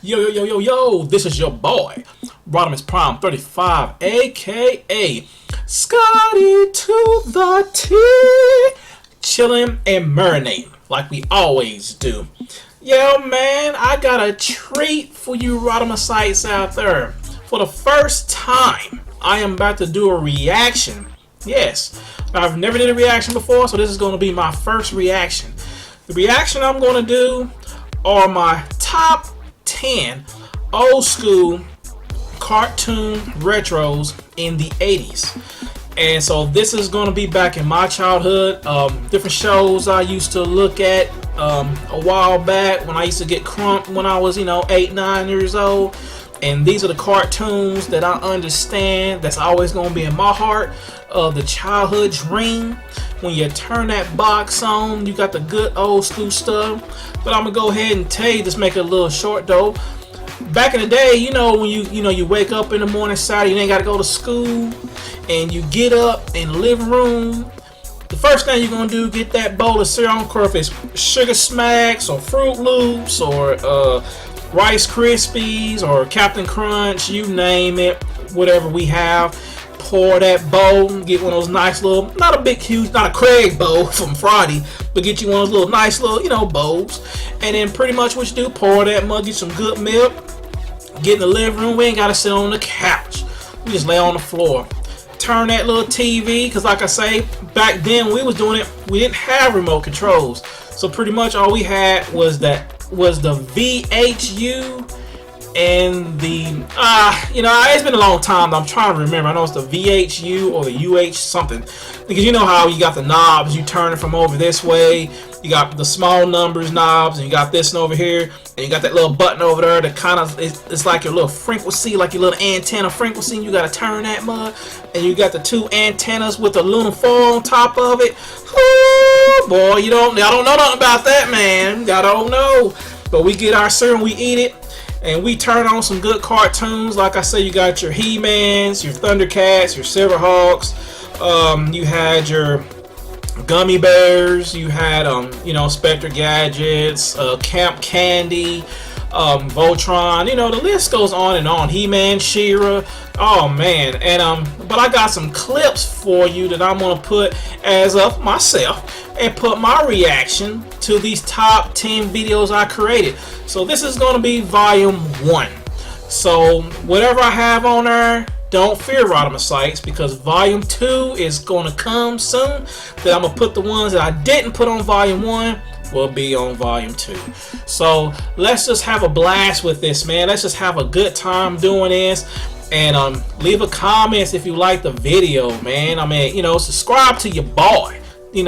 Yo, this is your boy, Rodimus Prime 35, aka Scotty to the T, chilling and marinating like we always do. Yo, man, I got a treat for you Rodimusites out there. For the first time, I am about to do a reaction. Yes, I've never did a reaction before, so this is going to be my first reaction. The reaction I'm going to do are my top 10 old school cartoon retros in the 80s. And so this is going to be back in my childhood. Different shows I used to look at a while back when I used to get crunk when I was, 8, 9 years old. And these are the cartoons that I understand that's always going to be in my heart. The childhood dream. When you turn that box on, you got the good old school stuff. But I'm gonna go ahead and tell you, just make it a little short though. Back in the day, when you wake up in the morning, Saturday, you ain't gotta go to school, and you get up in the living room. The first thing you're gonna do, get that bowl of cereal. I don't care if it's Sugar Smacks or Fruit Loops or Rice Krispies or Captain Crunch, you name it, whatever we have. Pour that bowl, get one of those nice little, not a big, huge, not a Craig bowl from Friday, but get you one of those little nice little, bowls. And then pretty much what you do, pour that mug, get some good milk, get in the living room. We ain't got to sit on the couch. We just lay on the floor. Turn that little TV, because like I say, back then when we was doing it, we didn't have remote controls. So pretty much all we had was the VHU and the it's been a long time. I'm trying to remember. I know it's the VHU or the UH something, because you know how you got the knobs, you turn it from over this way, you got the small numbers knobs, and you got this one over here, and you got that little button over there that kind of it's like your little frequency, like your little antenna frequency, and you got to turn that mug, and you got the two antennas with the aluminum foil on top of it. Ooh, boy, y'all don't know nothing about that, man. Y'all don't know. But we get our cereal, we eat it, and we turn on some good cartoons. Like I say, you got your HeMans, your Thundercats, your Silverhawks. You had your Gummy Bears. You had Spectre Gadgets, Camp Candy, Voltron. The list goes on and on. HeMan and Shira. Oh man, and but I got some clips for you that I'm gonna put as of myself and put my reaction to these top 10 videos I created. So this is gonna be volume 1. So whatever I have on there, don't fear Rodimusites, because volume 2 is gonna come soon. That I'm gonna put the ones that I didn't put on volume 1 will be on volume 2. So let's just have a blast with this, man. Let's just have a good time doing this. And leave a comment if you like the video, man. Subscribe to your boy. Need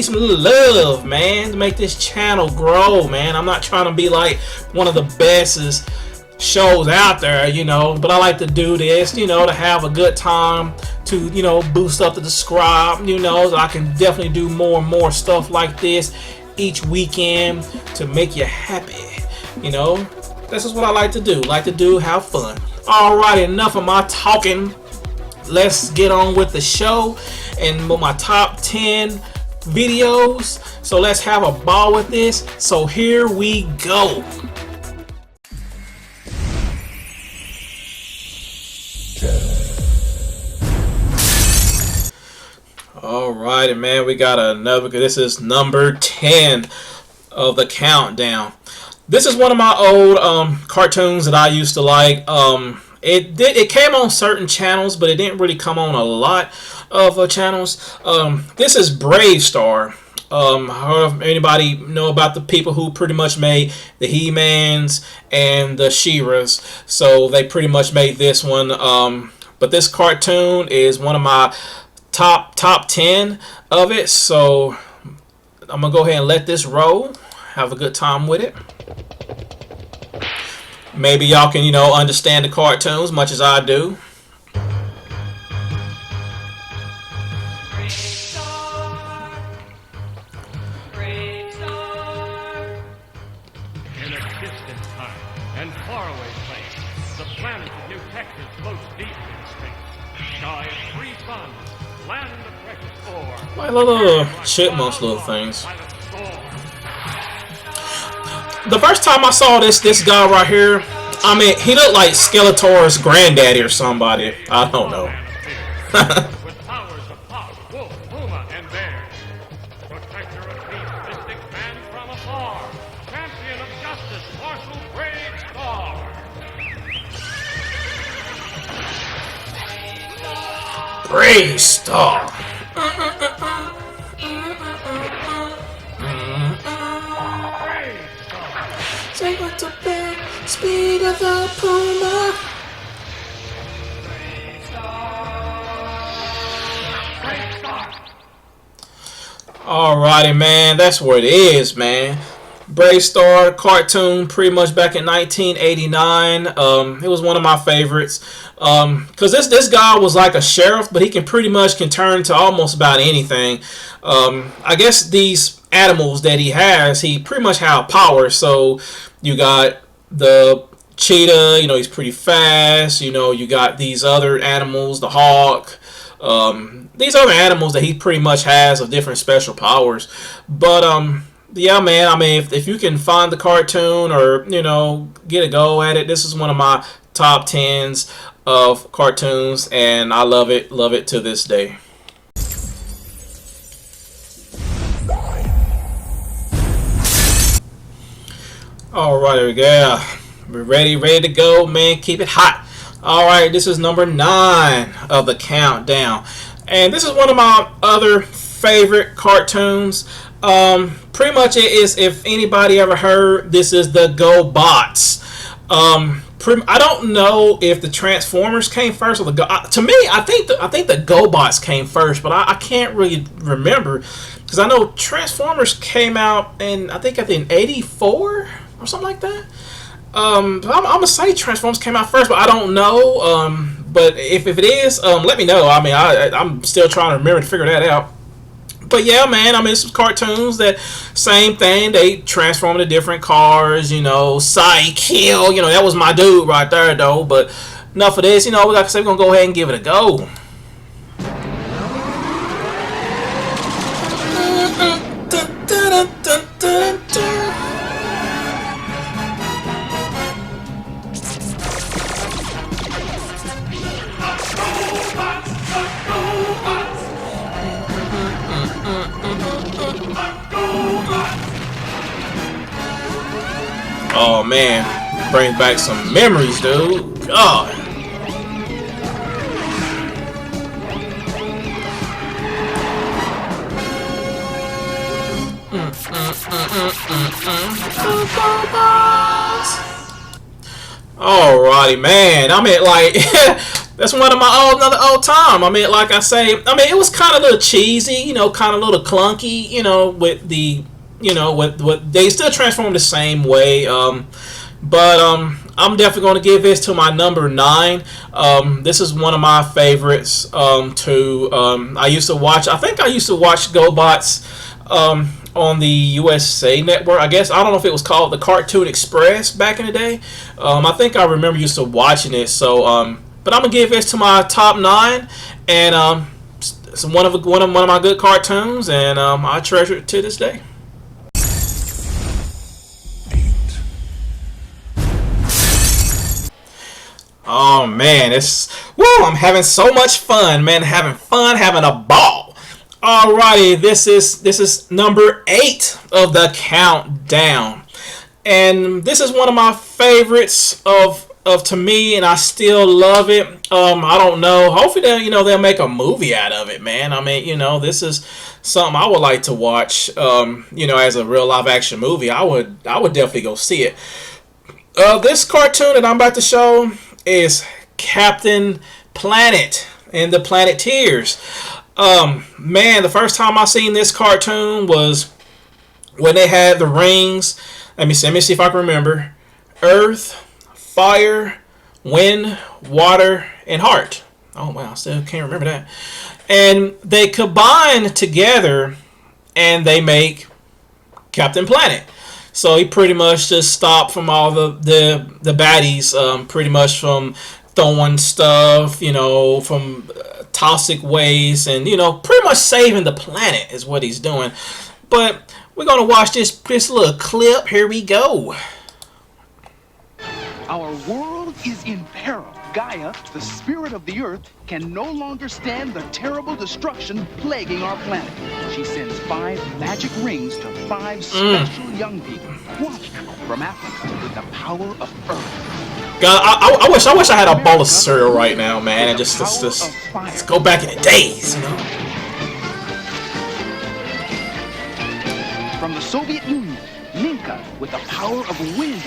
some little love, man, to make this channel grow, man. I'm not trying to be like one of the bestest shows out there, but I like to do this, to have a good time, to, boost up the subscribe, so I can definitely do more and more stuff like this each weekend to make you happy. This is what I like to do. Have fun. Alright, enough of my talking. Let's get on with the show and with my top 10 videos. So let's have a ball with this. So here we go. Alrighty, man, we got another. This is number 10 of the countdown. This is one of my old cartoons that I used to like. It came on certain channels, but it didn't really come on a lot of channels. This is Brave Star. Anybody know about the people who pretty much made the He-Mans and the Shiras? So they pretty much made this one. But this cartoon is one of my top 10 of it. So I'm gonna go ahead and let this roll. Have a good time with it. Maybe y'all can, understand the cartoons as much as I do. Brave star. In a distant time and faraway place, the planet of New Texas floats deep in space. Sky of 3 suns, land of precious ore. My little chipmunks little things. the first time I saw this guy right here, I mean, he looked like Skeletor's granddaddy or somebody. I don't know. With powers of Hawk, Wolf, Puma, and Bear. Protector of peace, mystic man from afar. Champion of justice, martial brave star. Brave Star. Say what to bear, speed of the Puma. Alrighty, man, that's what it is, man. Brave Star cartoon, pretty much back in 1989. It was one of my favorites. Cause this guy was like a sheriff, but he pretty much can turn to almost about anything. I guess these animals that he has, he pretty much have power. So you got the cheetah, you know, he's pretty fast. You know, you got these other animals, the hawk. These other animals that he pretty much has of different special powers. But yeah, man, I mean, if you can find the cartoon or, you know, get a go at it, this is one of my top 10s of cartoons, and I love it to this day. Alright, there we go. We're ready to go, man. Keep it hot. Alright, this is number 9 of the countdown. And this is one of my other favorite cartoons. Pretty much it is, if anybody ever heard, this is the GoBots. I don't know if the Transformers came first or to me, I think the GoBots came first, but I can't really remember, because I know Transformers came out in, I think, in 84 or something like that. I'm gonna say Transformers came out first, but I don't know. But if it is, let me know. I mean, I'm still trying to remember to figure that out. But yeah, man, I mean, some cartoons that same thing. They transform into different cars, you know, Psy-Kill, you know, that was my dude right there, though. But enough of this, you know, like I said, we're going to go ahead and give it a go. Oh man, brings back some memories, dude. God. Alrighty, man. I mean, like, that's one of my another old time. I mean, like I say, I mean, it was kind of a little cheesy, you know, kind of a little clunky, you know, with the, you know, what they still transform the same way. But I'm definitely going to give this to my number 9. This is one of my favorites too. I used to watch GoBots on the USA Network. I guess, I don't know if it was called the Cartoon Express back in the day. I think I remember used to watching it. So, but I'm gonna give this to my top 9, and it's one of my good cartoons, and I treasure it to this day. Oh man, I'm having so much fun, man. Having a ball. Alrighty, this is number 8 of the countdown, and this is one of my favorites of to me, and I still love it. I don't know. Hopefully, they'll make a movie out of it, man. I mean, you know, this is something I would like to watch. You know, as a real live action movie, I would definitely go see it. This cartoon that I'm about to show is Captain Planet and the Planeteers. Man, the first time I seen this cartoon was when they had the rings. Let me see if I can remember. Earth, Fire, Wind, Water, and Heart. Oh wow, I still can't remember that. And they combine together and they make Captain Planet. So he pretty much just stopped from all the baddies, pretty much from throwing stuff, you know, from toxic waste, and, you know, pretty much saving the planet is what he's doing. But we're gonna watch this little clip. Here we go. Our world is in peril. Gaia, the spirit of the earth, can no longer stand the terrible destruction plaguing our planet. She sends 5 magic rings to 5 special young people, watched from Africa with the power of Earth. God, I wish I had a bowl of cereal right now, man, and just let's go back in the days, you know. From the Soviet Union, Minka with the power of wind.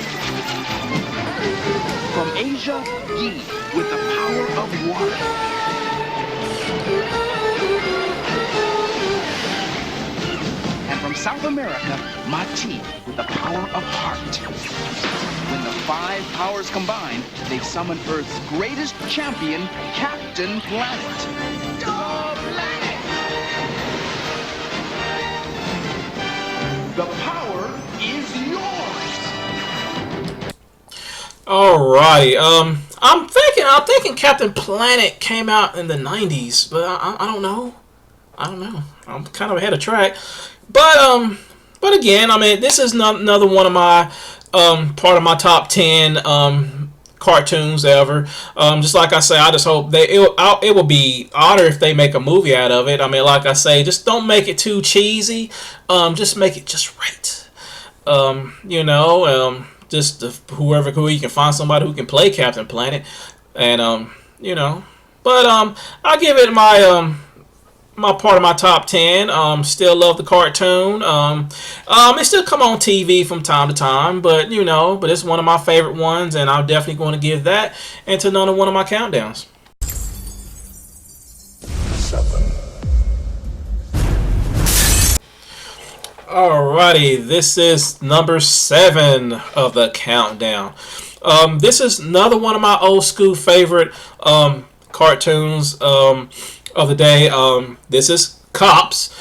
From Asia, Yi with the power of water. And from South America, Mati with the power of heart. When the 5 powers combine, they summon Earth's greatest champion, Captain Planet. The power is yours. Alrighty. I'm thinking Captain Planet came out in the 90s, but I don't know. I'm kind of ahead of track. But again, I mean, this is another one of my part of my top 10 cartoons ever. Just like I say, I just hope it will be honored if they make a movie out of it. I mean, like I say, just don't make it too cheesy. Just make it just right. You know, just who you can find somebody who can play Captain Planet, and you know. But I give it my my part of my top 10. Still love the cartoon. It still come on TV from time to time, but you know, but it's one of my favorite ones, and I'm definitely going to give that into another one of my countdowns. 7. Alrighty, this is number 7 of the countdown. This is another one of my old school favorite cartoons of the day. This is Cops.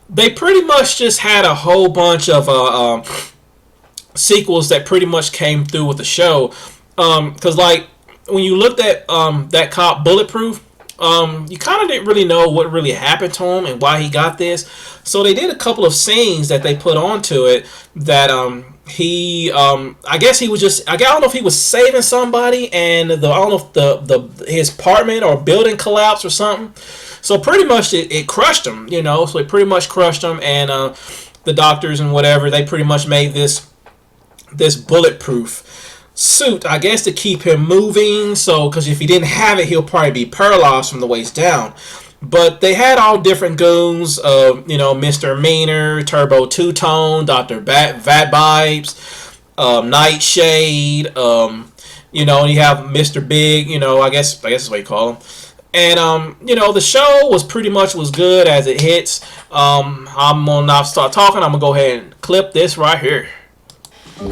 They pretty much just had a whole bunch of sequels that pretty much came through with the show. Because like when you looked at that cop Bulletproof, you kind of didn't really know what really happened to him and why he got this. So they did a couple of scenes that they put onto it that I guess he was just, I don't know if he was saving somebody and I don't know if his apartment or building collapsed or something. So pretty much it crushed him, you know. So it pretty much crushed him, and the doctors and whatever, they pretty much made this bulletproof suit, I guess, to keep him moving. So because if he didn't have it, he'll probably be paralyzed from the waist down. But they had all different goons, you know, Mr. Meaner, Turbo Two-Tone, Dr. Vat Vibes, Nightshade, you know, and you have Mr. Big, you know, I guess that's what you call him. And, you know, the show was pretty much was good as it hits. I'm going to not start talking. I'm going to go ahead and clip this right here.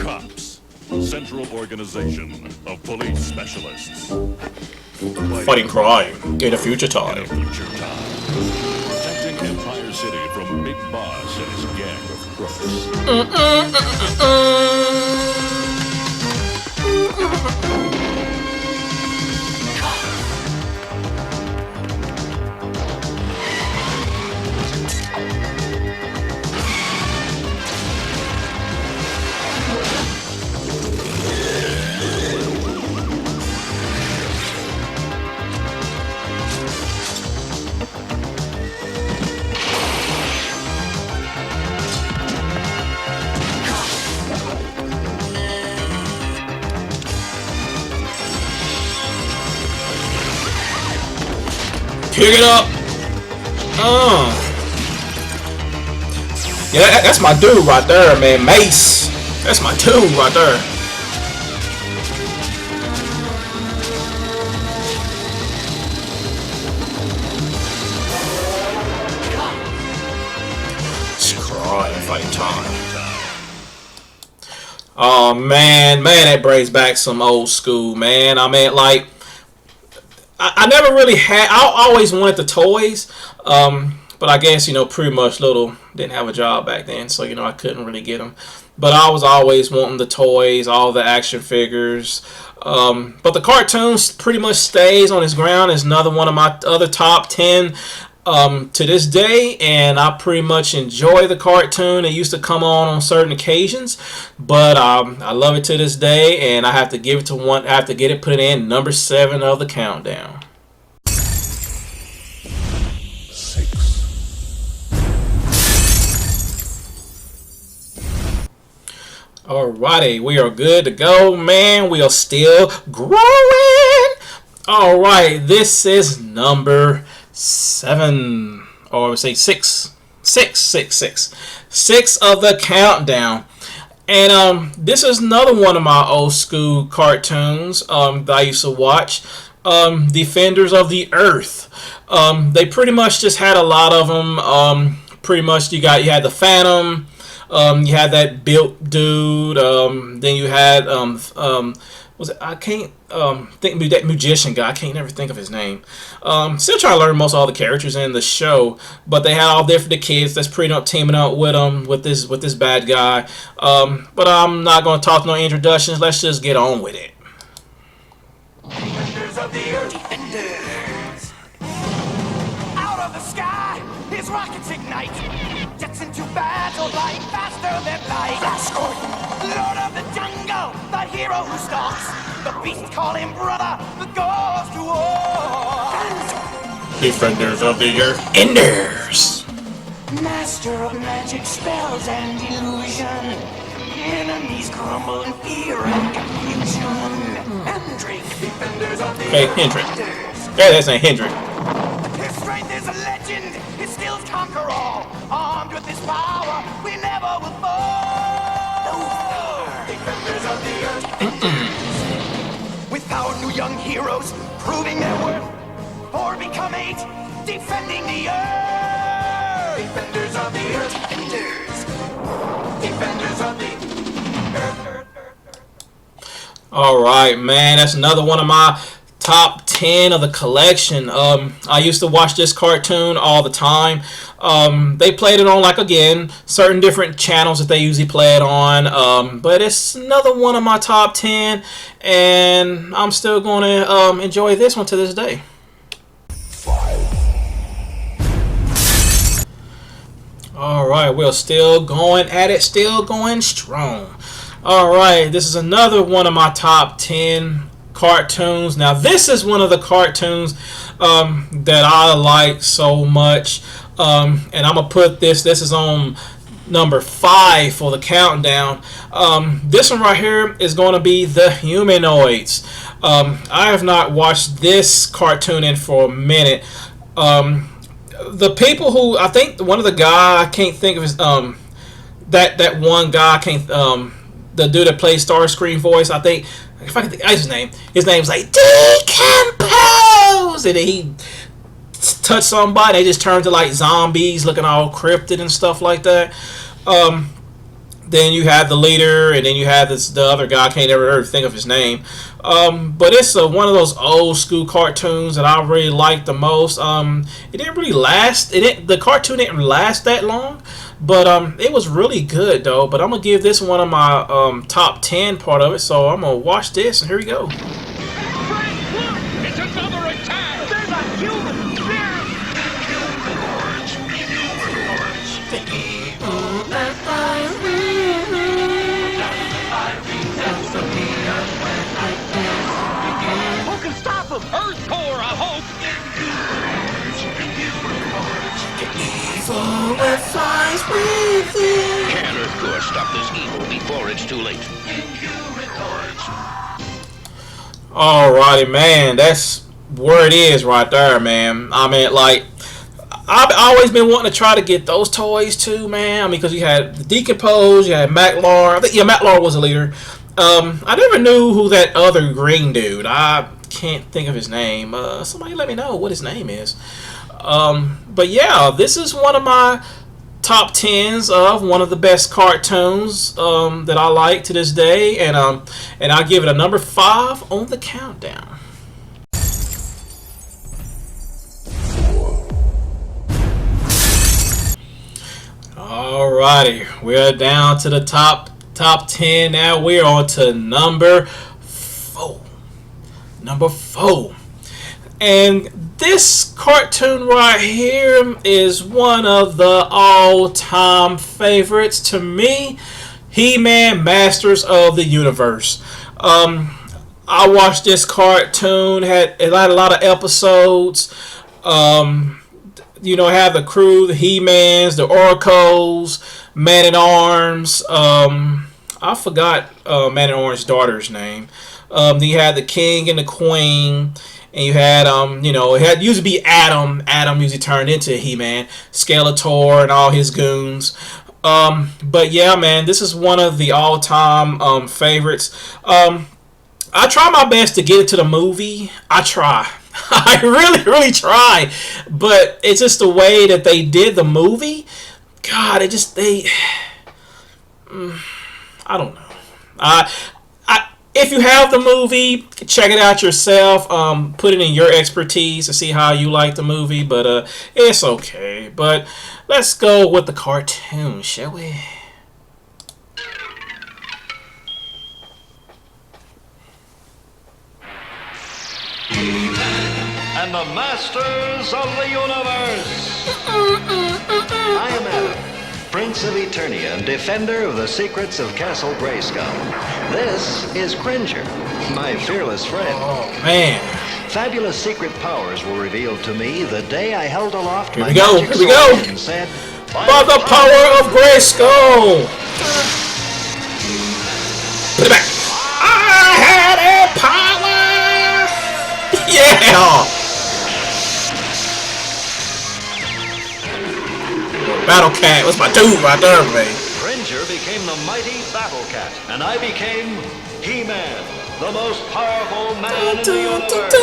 Cops, Central Organization of Police Specialists. Fighting crime in a future time. Protecting Empire City from Big Boss and his gang of crooks. Pick it up. Yeah, that's my dude right there, man. Mace. That's my dude right there. Crime fighting time. Oh man, that brings back some old school, man. I mean, like, I never really had. I always wanted the toys, but I guess, you know, pretty much didn't have a job back then, so, you know, I couldn't really get them. But I was always wanting the toys, all the action figures. But the cartoons pretty much stays on its ground. Is another one of my other top 10 to this day, and I pretty much enjoy the cartoon. It used to come on certain occasions, but I love it to this day, and I have to give it to one. I have to get it put in number 7 of the countdown. 6. Alrighty, we are good to go, man. We are still growing. Alright, this is number 7, or I would say 6 of the countdown. And this is another one of my old school cartoons that I used to watch. Defenders of the Earth. They pretty much just had a lot of them. Pretty much you had the Phantom. You had that built dude. Then you had was it? I can't think that magician guy. I can't never think of his name. Still trying to learn most of all the characters in the show, but they had all different kids that's pretty much teaming up with this bad guy. But I'm not going to talk no introductions. Let's just get on with it. Defenders of the Earth. Defenders. Out of the sky, his rockets ignite. Jets into battle, flying faster than light. Flash Gordon. Lord of the jungle, the hero who stalks. The beasts call him brother, the goes to war. Defenders of the Earth. Enders. Master of magic spells and illusion. Enemies crumble in fear and confusion. Hendrick, defenders of the Hey, Earth. Hendrick. Yeah, that's not Hendrick. His strength is a legend. His skills conquer all. Armed with his power, we never will fall. Defenders of the Earth. With our new young heroes, proving their worth. 4 become 8, defending the Earth. Defenders of the Earth. Defenders. Defenders of the Earth. Alright, man, that's another one of my top 10 of the collection. I used to watch this cartoon all the time. They played it on, like, again, certain different channels that they usually play it on. But it's another one of my top 10, and I'm still going to enjoy this one to this day. Alright, we're still going at it, still going strong. Alright, this is another one of my top 10 cartoons. Now, this is one of the cartoons that I like so much. And I'm going to put this is on number 5 for the countdown. This one right here is going to be the Humanoids. I have not watched this cartoon in for a minute. The people who, I think one of the guy, I can't think of his that one guy, I can't the dude that plays Starscream voice, I think, if I can think of his name's like Decompose, and then he touch somebody, they just turn to like zombies looking all cryptid and stuff like that. Then you have the leader, and then you have the other guy, I can't ever think of his name. But it's one of those old school cartoons that I really like the most. It didn't really last. The cartoon didn't last that long, but it was really good though. But I'm gonna give this one of my top 10 part of it. So I'm gonna watch this, and here we go. It's another attack! There's a human there. Who can stop him? Earth core, I hope! Can Earth core stop this evil before it's too late? Alrighty, man, that's where it is right there, man. I mean, like, I've always been wanting to try to get those toys too, man. I mean, because you had the Decompose, you had Maclar. I think, yeah, Maclar was a leader. I never knew who that other green dude. I can't think of his name. Somebody let me know what his name is. But yeah, this is one of my top 10s of one of the best cartoons that I like to this day, and I give it a number 5 on the countdown. Alrighty, we're down to the top 10 now. We're on to number 4. Number 4. And this cartoon right here is one of the all-time favorites to me. He-Man, Masters of the Universe. I watched this cartoon. It had a lot of episodes. You know, had the crew, the He-Mans, the Oracles, Man-at-Arms. I forgot Man-at-Arms' daughter's name. Then you had the King and the Queen. And you had, you know, it used to be Adam. Adam usually turned into He-Man, Skeletor, and all his goons. But yeah, man, this is one of the all-time favorites. I try my best to get into the movie. I try. I really try. But it's just the way that they did the movie. God, I don't know. If you have the movie, check it out yourself. Put it in your expertise to see how you like the movie. But it's okay. But let's go with the cartoon, shall we? And the Masters of the Universe. I am Adam, Prince of Eternia and defender of the secrets of Castle Grayskull. This is Cringer, my fearless friend. Oh, man. Fabulous secret powers were revealed to me the day I held aloft my Here we magic go. sword and said, By the power of Grayskull. Put it back. I had a power. Yeah. Battle Cat, what's my dude right there, man? Cringer became the mighty Battle Cat, and I became He-Man, the most powerful man in the universe.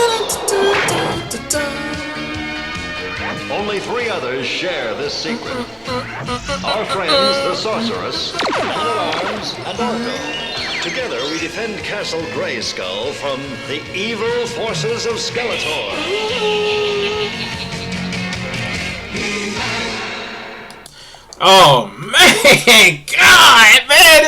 Only 3 others share this secret. Our friends, the Sorceress, Man-at-Arms, and Orko. Together we defend Castle Grayskull from the evil forces of Skeletor. Oh man, God, man!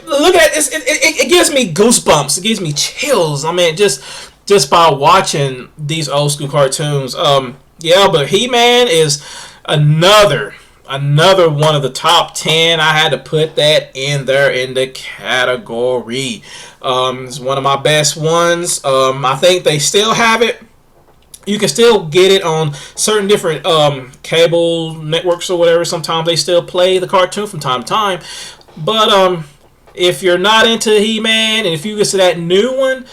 Look at it. It gives me goosebumps. It gives me chills. I mean, just by watching these old school cartoons. Yeah, but He-Man is another one of the top 10. I had to put that in there in the category. It's one of my best ones. I think they still have it. You can still get it on certain different cable networks or whatever. Sometimes they still play the cartoon from time to time. But if you're not into He-Man and if you get to that new one,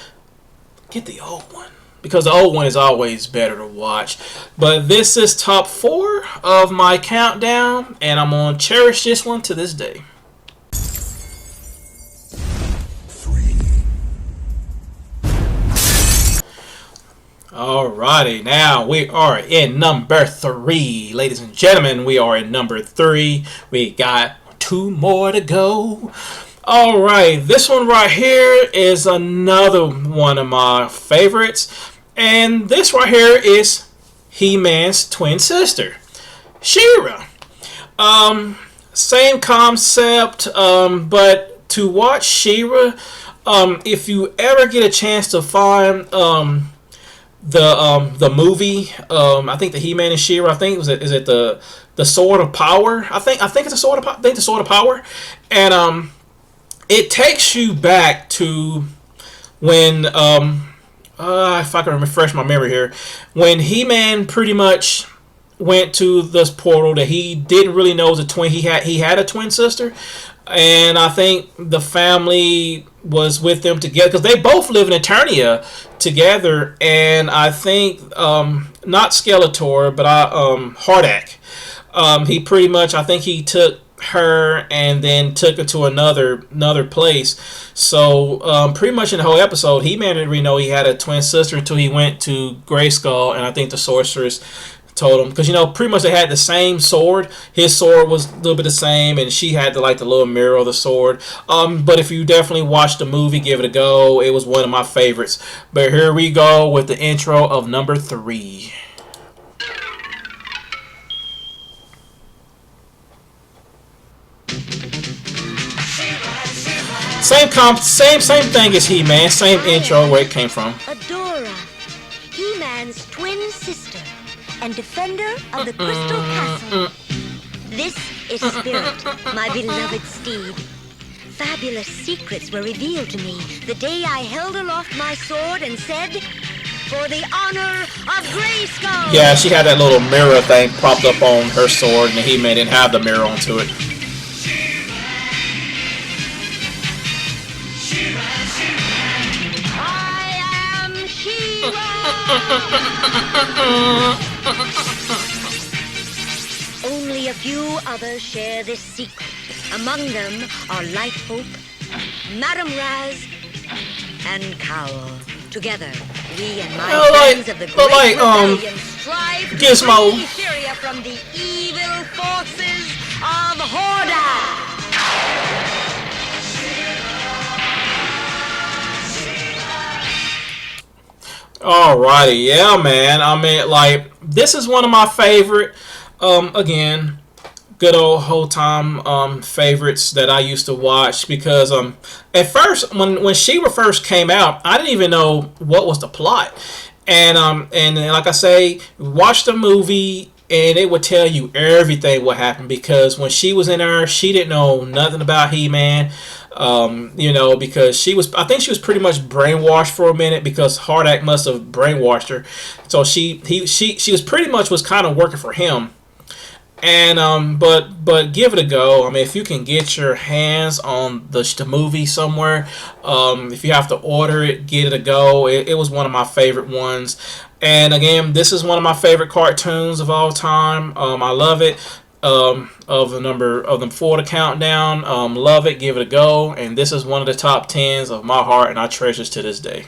get the old one. Because the old one is always better to watch. But this is top 4 of my countdown. And I'm going to cherish this one to this day. Alrighty, now we are in number 3. Ladies and gentlemen, we are in number 3. We got 2 more to go. Alright, this one right here is another one of my favorites. And this right here is He-Man's twin sister, Shira. Same concept, but to watch Shira, if you ever get a chance to find the movie, I think the He-Man and Shira, I think is it the Sword of Power? I think it's the Sword of Power, and it takes you back to when if I can refresh my memory here, when He-Man pretty much went to this portal that he didn't really know was a twin. He had a twin sister, and I think the family was with them together because they both live in Eternia together. And I think not Skeletor, but Hardak. He pretty much, I think he took her and then took her to another place. So pretty much in the whole episode, He-Man didn't really know he had a twin sister until he went to Grayskull, and I think the sorceress told him, because pretty much they had the same sword. His sword was a little bit the same, and she had the little mirror of the sword. But if you definitely watch the movie, give it a go. It was one of my favorites. But here we go with the intro of number 3. Same thing as He-Man. Same intro where it came from. Adora, He-Man's twin sister. and defender of the Crystal Castle. This is Spirit, my beloved steed. Fabulous secrets were revealed to me the day I held aloft my sword and said, "For the honor of Grayskull." Yeah, she had that little mirror thing propped up on her sword, and He-Man didn't have the mirror onto it. I am Shira. Only a few others share this secret. Among them are Light Hope, Madam Raz, and Cowl. Together, we and my friends of the Great Rebellion strive to Gizmo. free Syria from the evil forces of Hordak. Alrighty, yeah, man. I mean, like, this is one of my favorite, again, good old whole time favorites that I used to watch, because at first when She-Ra first came out, I didn't even know what was the plot, and like I say, watch the movie and it would tell you everything what happened, because when she was in there, she didn't know nothing about He-Man. You know, because I think she was pretty much brainwashed for a minute, because Hordak must have brainwashed her. So she was pretty much was kind of working for him. And but give it a go. I mean, if you can get your hands on the movie somewhere, if you have to order it, get it a go. It was one of my favorite ones. And again, this is one of my favorite cartoons of all time. I love it. Of the 4 to countdown, love it, give it a go, and this is one of the top 10s of my heart, and I treasure to this day.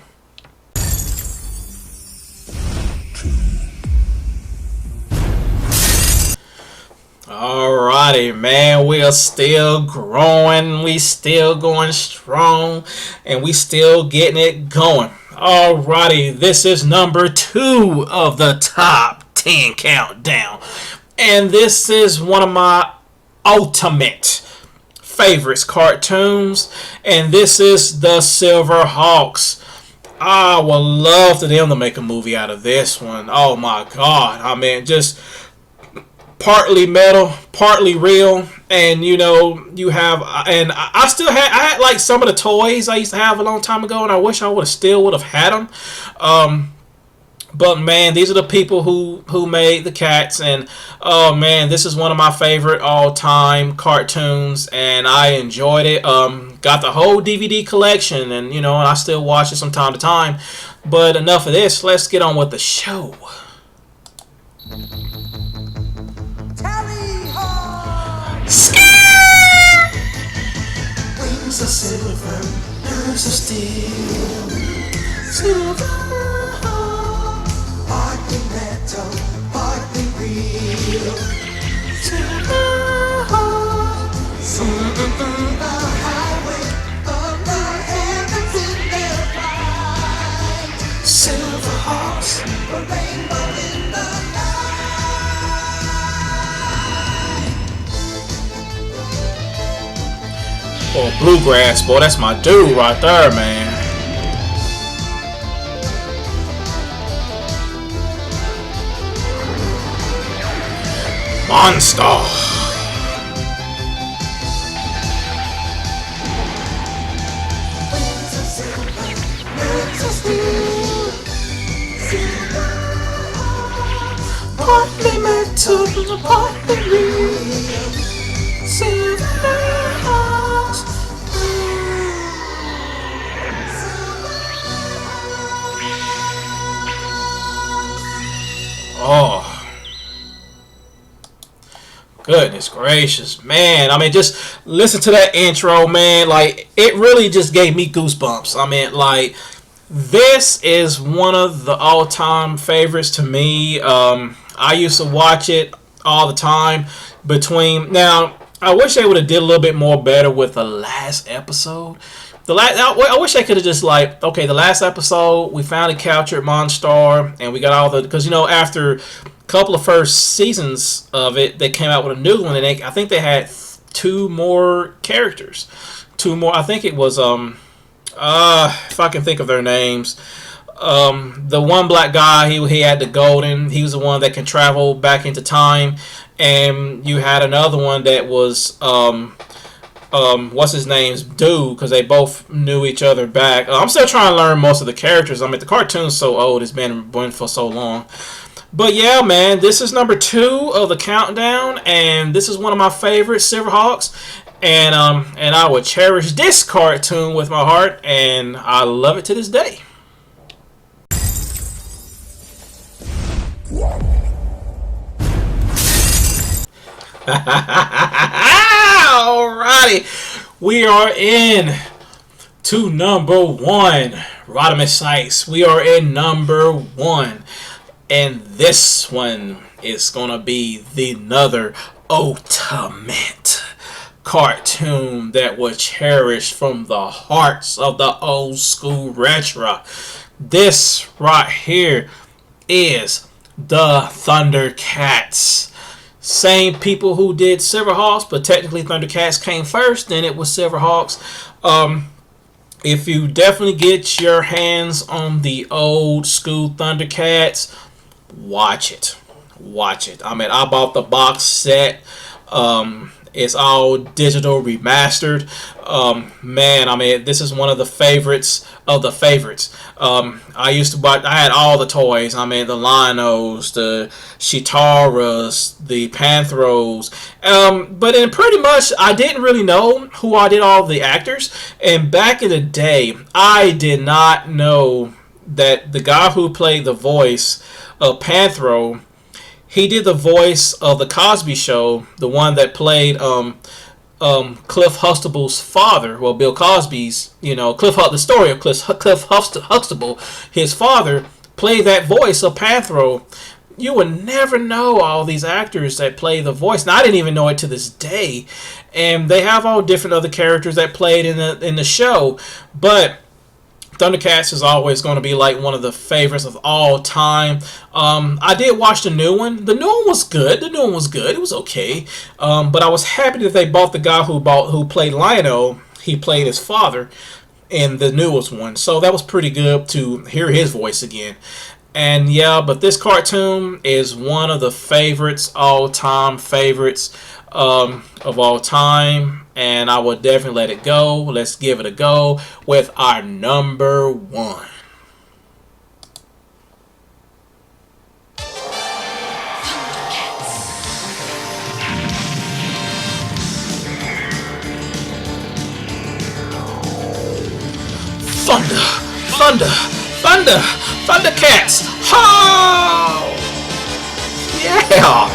Alrighty, man, we are still growing, we still going strong, and we still getting it going. Alrighty, this is number 2 of the top 10 countdown. And this is one of my ultimate favorites cartoons. And this is the Silverhawks. I would love for them to make a movie out of this one. Oh my God. I mean, just partly metal, partly real. And you know, you have, and I had like some of the toys I used to have a long time ago, and I wish I would have had them. But man, these are the people who made the cats, and oh man, this is one of my favorite all-time cartoons, and I enjoyed it. Got the whole DVD collection, and you know, and I still watch it from time to time. But enough of this. Let's get on with the show. Wings of silver, nerves of steel. Silver. Partly metal, partly real. Silverhawks, the highway of the heavens in their flight. Silverhawks, a rainbow in the night. Oh, bluegrass, boy, that's my dude right there, man. Monster. Partly metal, partly real. Silverhawks. Oh. Goodness gracious, man. I mean, just listen to that intro, man. Like, it really just gave me goosebumps. I mean, like, this is one of the all-time favorites to me. I used to watch it all the time. Now, I wish they would have did a little bit more better with the last episode. I wish I could have just like, okay, the last episode, we finally captured Monstar, and we got all the, because, you know, after couple of first seasons of it, they came out with a new one, and I think they had 2 more characters. 2 more. I think it was if I can think of their names. The one black guy, he had the golden. He was the one that can travel back into time, and you had another one that was what's his name's dude, because they both knew each other back. I'm still trying to learn most of the characters. I mean, the cartoon's so old; it's been for so long. But yeah, man, this is number 2 of the countdown, and this is one of my favorites, Silverhawks. And I would cherish this cartoon with my heart, and I love it to this day. Alrighty, we are in to number 1. Rodimus Sites. We are in number 1. And this one is gonna be another ultimate cartoon that was cherished from the hearts of the old school retro. This right here is the Thundercats. Same people who did Silverhawks, but technically Thundercats came first, then it was Silverhawks. If you definitely get your hands on the old school Thundercats, watch it. I mean, I bought the box set. It's all digital remastered. Man, I mean, this is one of the favorites of the favorites. I used to buy. I had all the toys. I mean, the Linos, the Chitaras, the Panthros. But in pretty much, I didn't really know who I did all the actors. And back in the day, I did not know that the guy who played the voice of Panthro, he did the voice of the Cosby Show, the one that played Cliff Huxtable's father. Well, Bill Cosby's, the story of Cliff Huxtable, his father, played that voice of Panthro. You would never know all these actors that play the voice. And I didn't even know it to this day. And they have all different other characters that played in the show. But Thundercats is always going to be like one of the favorites of all time. I did watch the new one. The new one was good. It was okay. But I was happy that they bought the guy who played Lionel. He played his father in the newest one. So that was pretty good to hear his voice again. And yeah, but this cartoon is one of the favorites, all-time favorites of all time. And I will definitely let it go. Let's give it a go with our number 1. Thundercats! Oh! Yeah!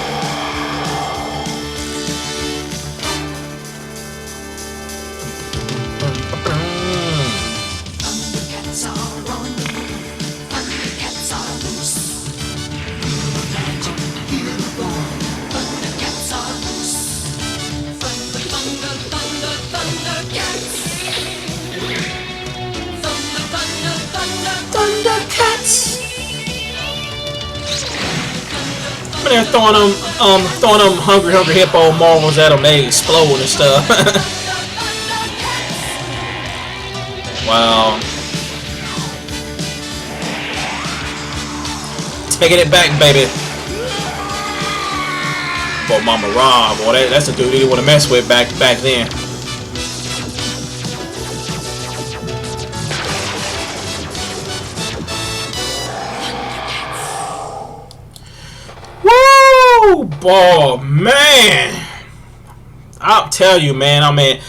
They're throwing them hungry hippo marbles at them, they explode and stuff. Wow. Taking it back, baby. Boy, Mama Rob, boy, that's the dude you didn't want to mess with back then. Oh man, I'll tell you, man. I mean,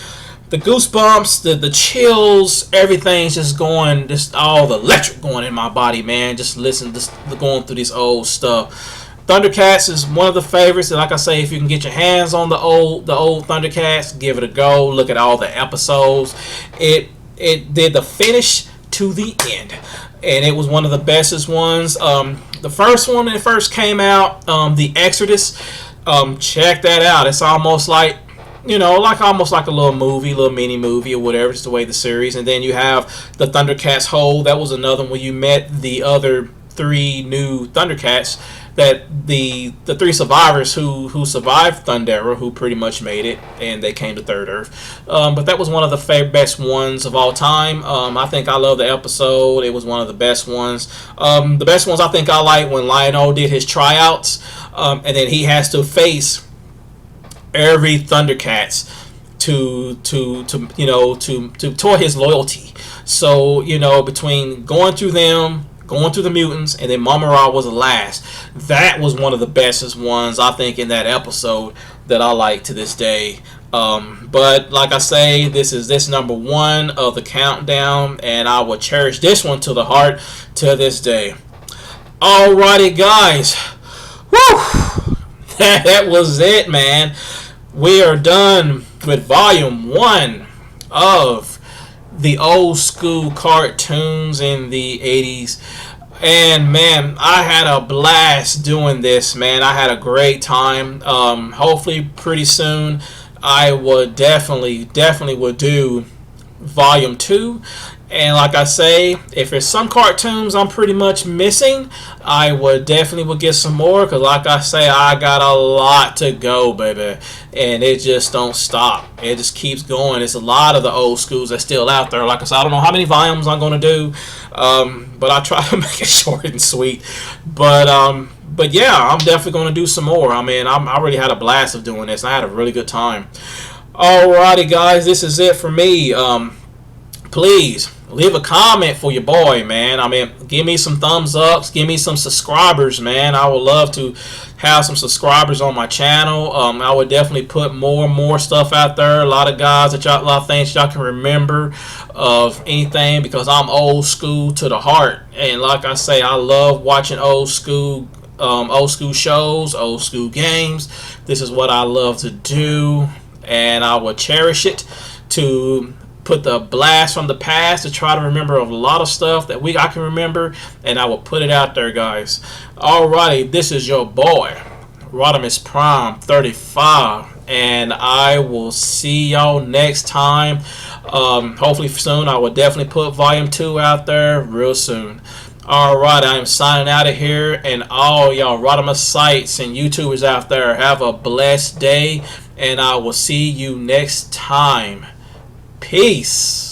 the goosebumps, the chills, everything's just going, just all the electric going in my body, man. Just going through this old stuff. Thundercats is one of the favorites, and like I say, if you can get your hands on the old Thundercats, give it a go. Look at all the episodes. It did the finish to the end, and it was one of the bestest ones. The first one when it first came out, The Exodus, check that out. It's almost like, almost like a little movie, little mini movie or whatever. It's the way the series. And then you have the Thundercats Whole. That was another one where you met the other 3 new Thundercats that the three survivors who survived Thundera, who pretty much made it, and they came to Third Earth. But that was one of the best ones of all time. I think I love the episode. It was one of the best ones. The best ones I think I like when Lion-O did his tryouts, and then he has to face every Thundercats to tour his loyalty. So, between going through them, going through the mutants, and then Mamara was the last. That was one of the bestest ones, I think, in that episode that I like to this day. But like I say, this is number 1 of the countdown, and I will cherish this one to the heart to this day. Alrighty, guys. Woo! That was it, man. We are done with volume 1 of the old school cartoons in the 80s. And man, I had a blast doing this, man. I had a great time. Hopefully pretty soon I would definitely will do volume 2. And like I say, if there's some cartoons I'm pretty much missing, I would definitely get some more, because like I say, I got a lot to go, baby, and it just don't stop. It just keeps going. It's a lot of the old schools that's still out there. Like I said, I don't know how many volumes I'm going to do, but I try to make it short and sweet. But yeah, I'm definitely going to do some more. I mean, I already had a blast of doing this. I had a really good time. Alrighty, guys, this is it for me. Please leave a comment for your boy, man. I mean, give me some thumbs ups, give me some subscribers, man. I would love to have some subscribers on my channel. I would definitely put more and more stuff out there. A lot of things y'all can remember of anything, because I'm old school to the heart. And like I say, I love watching old school shows, old school games. This is what I love to do, and I will cherish it to put the blast from the past to try to remember a lot of stuff that I can remember, and I will put it out there, guys. Alrighty, this is your boy Rodimus Prime 35, and I will see y'all next time. Hopefully soon. I will definitely put volume 2 out there real soon. Alright, I am signing out of here, and all y'all Rodimus sites and YouTubers out there, have a blessed day, and I will see you next time. Peace.